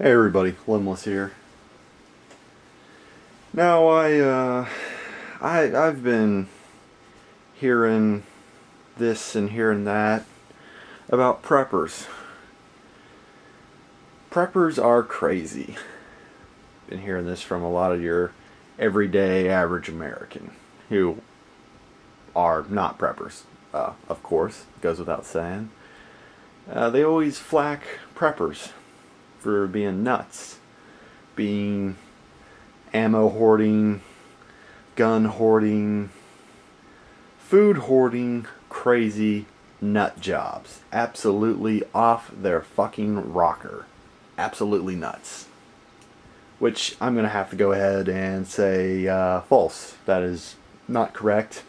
Hey everybody, Limbless here. Now I've been hearing this and hearing that about preppers. Preppers are crazy. Been hearing this from a lot of your everyday average American who are not preppers. Of course, goes without saying. They always flack preppers for being nuts, being ammo hoarding, gun hoarding, food hoarding, crazy nut jobs. Absolutely off their fucking rocker. Absolutely nuts. Which I'm going to have to go ahead and say false. That is not correct.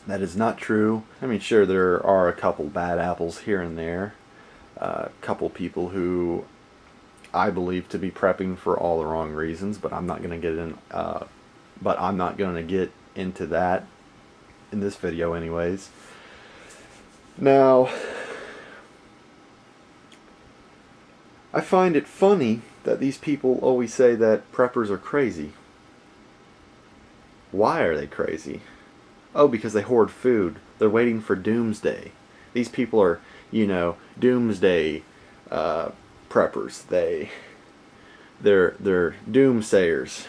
That is not true. I mean, sure, there are a couple bad apples here and there. A couple people who I believe to be prepping for all the wrong reasons, but I'm not going to get into that in this video anyways. Now, I find it funny that these people always say that preppers are crazy. Why are they crazy? Oh, because they hoard food. They're waiting for doomsday. These people are, you know, doomsday preppers. They're doomsayers.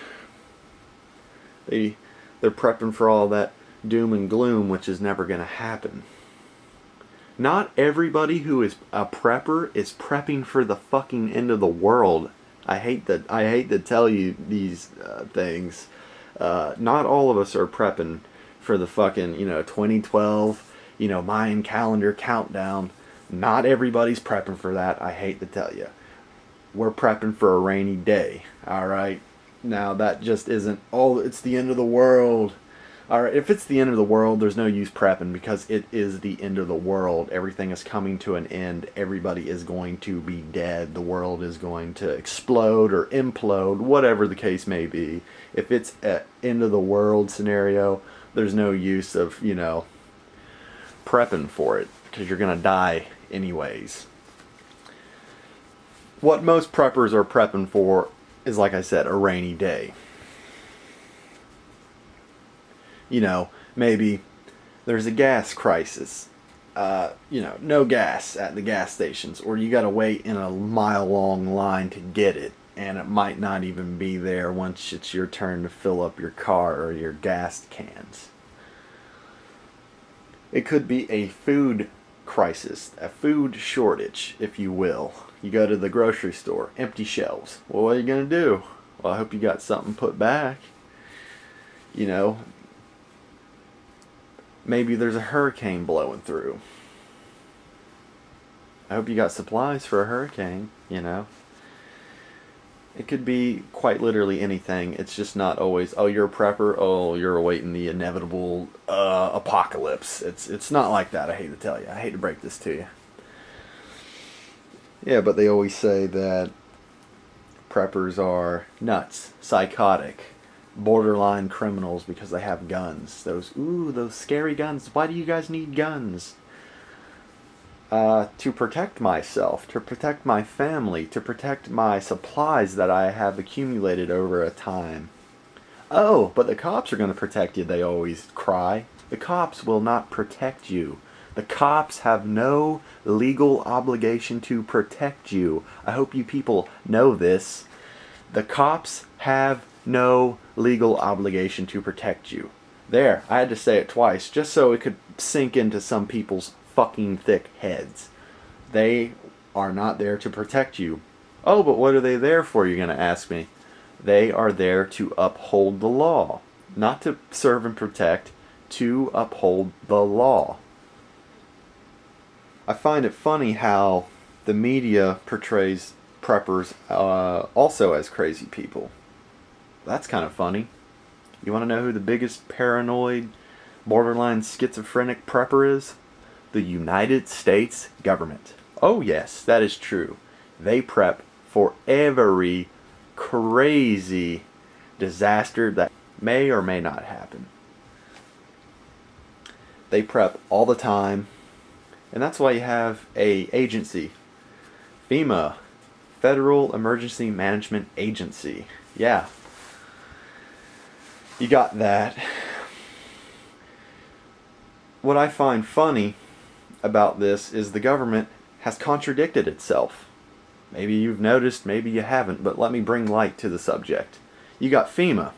They're prepping for all that doom and gloom, which is never going to happen. Not everybody who is a prepper is prepping for the fucking end of the world. I hate to tell you these things. Not all of us are prepping for the fucking 2012 Mayan calendar countdown. Not everybody's prepping for that. I hate to tell you. We're prepping for a rainy day. Alright? Now that just isn't, oh, it's the end of the world. Alright, if it's the end of the world, there's no use prepping because it is the end of the world. Everything is coming to an end. Everybody is going to be dead. The world is going to explode or implode, whatever the case may be. If it's an end of the world scenario, there's no use of, prepping for it because you're going to die anyways. What most preppers are prepping for is, like I said, a rainy day. Maybe there's a gas crisis. No gas at the gas stations, or you gotta wait in a mile-long line to get it, and it might not even be there once it's your turn to fill up your car or your gas cans. It could be a food crisis, a food shortage, if you will. You go to the grocery store, empty shelves. Well, what are you going to do? Well, I hope you got something put back. Maybe there's a hurricane blowing through. I hope you got supplies for a hurricane, It could be quite literally anything. It's just not always, oh, you're a prepper, oh, you're awaiting the inevitable apocalypse. It's not like that, I hate to tell you. I hate to break this to you. Yeah, but they always say that preppers are nuts, psychotic, borderline criminals because they have guns. Those scary guns. Why do you guys need guns? To protect myself, to protect my family, to protect my supplies that I have accumulated over a time. Oh, but the cops are going to protect you, they always cry. The cops will not protect you. The cops have no legal obligation to protect you. I hope you people know this. The cops have no legal obligation to protect you. There, I had to say it twice, just so it could sink into some people's fucking thick heads. They are not there to protect you. Oh, but what are they there for, you're going to ask me? They are there to uphold the law. Not to serve and protect, to uphold the law. I find it funny how the media portrays preppers also as crazy people. That's kind of funny. You want to know who the biggest paranoid, borderline schizophrenic prepper is? The United States government. Oh yes, that is true. They prep for every crazy disaster that may or may not happen. They prep all the time. And that's why you have a agency, FEMA, Federal Emergency Management Agency. Yeah. You got that. What I find funny about this is the government has contradicted itself. Maybe you've noticed, maybe you haven't, but let me bring light to the subject. You got FEMA.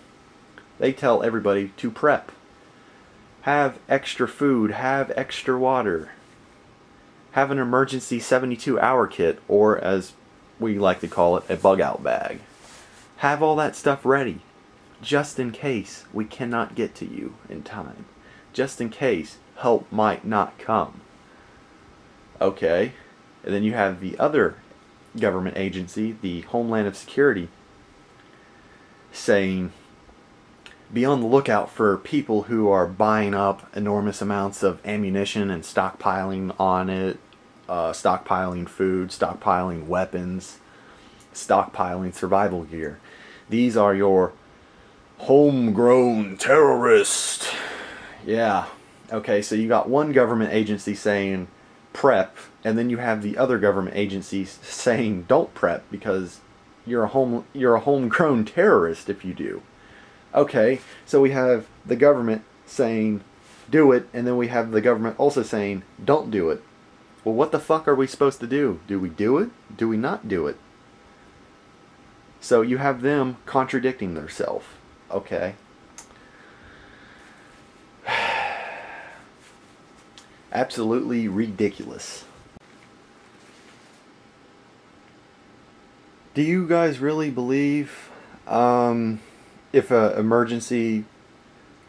They tell everybody to prep. Have extra food, have extra water. Have an emergency 72-hour kit, or as we like to call it, a bug-out bag. Have all that stuff ready, just in case we cannot get to you in time. Just in case help might not come. Okay, and then you have the other government agency, the Homeland of Security, saying, be on the lookout for people who are buying up enormous amounts of ammunition and stockpiling on it, stockpiling food, stockpiling weapons, stockpiling survival gear. These are your homegrown terrorists. Yeah. Okay, so you got one government agency saying prep, and then you have the other government agencies saying don't prep because you're a homegrown terrorist if you do. Okay, so we have the government saying do it, and then we have the government also saying don't do it. Well, what the fuck are we supposed to do? Do we do it? Do we not do it? So you have them contradicting themselves. Okay. Absolutely ridiculous. Do you guys really believe if an emergency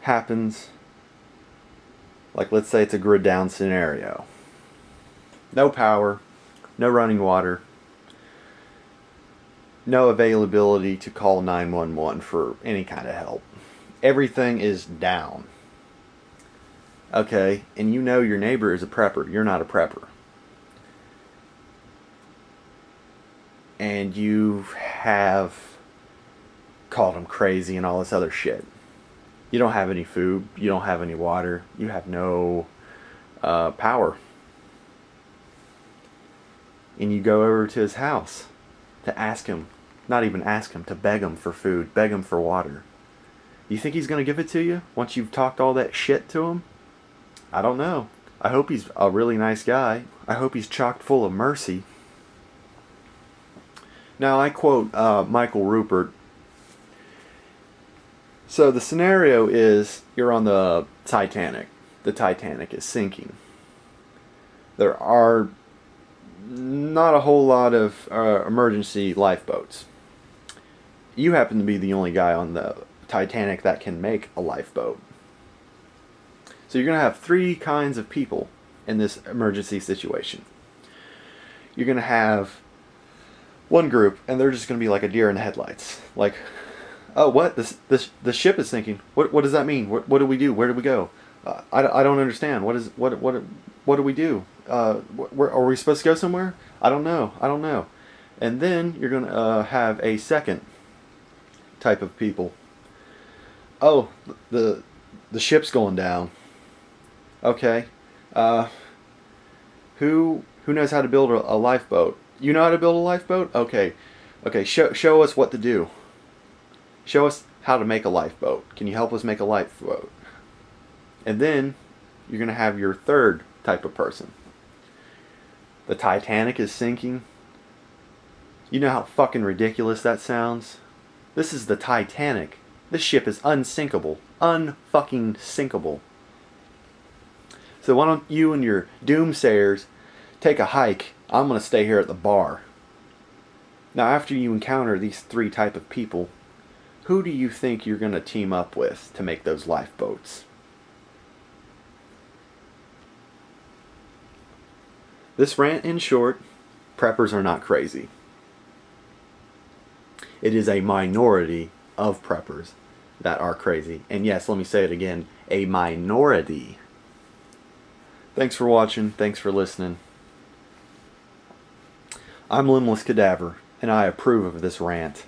happens, like let's say it's a grid down scenario, no power, no running water, no availability to call 911 for any kind of help, everything is down, okay, and you know your neighbor is a prepper, you're not a prepper, and you have called them crazy and all this other shit. You don't have any food, you don't have any water, you have no power. And you go over to his house to ask him, not even ask him, to beg him for food, beg him for water. You think he's going to give it to you once you've talked all that shit to him? I don't know. I hope he's a really nice guy. I hope he's chock full of mercy. Now I quote Michael Rupert. So the scenario is you're on the Titanic. The Titanic is sinking. There are not a whole lot of emergency lifeboats. You happen to be the only guy on the Titanic that can make a lifeboat. So you're going to have three kinds of people in this emergency situation. You're going to have one group, and they're just going to be like a deer in the headlights. Like, oh, what? The ship is sinking. What does that mean? What do we do? Where do we go? I don't understand. What do we do? Are we supposed to go somewhere? I don't know. And then you're going to have a second type of people. Oh, the ship's going down. Okay. Who knows how to build a lifeboat? You know how to build a lifeboat? Okay. Show us what to do. Show us how to make a lifeboat. Can you help us make a lifeboat? And then you're going to have your third type of person. The Titanic is sinking. You know how fucking ridiculous that sounds? This is the Titanic. This ship is unsinkable. Unfucking sinkable. So why don't you and your doomsayers take a hike? I'm going to stay here at the bar. Now after you encounter these three type of people, who do you think you're going to team up with to make those lifeboats? This rant in short, preppers are not crazy. It is a minority of preppers that are crazy. And yes, let me say it again, a minority. Thanks for watching. Thanks for listening. I'm Limbless Cadaver, and I approve of this rant.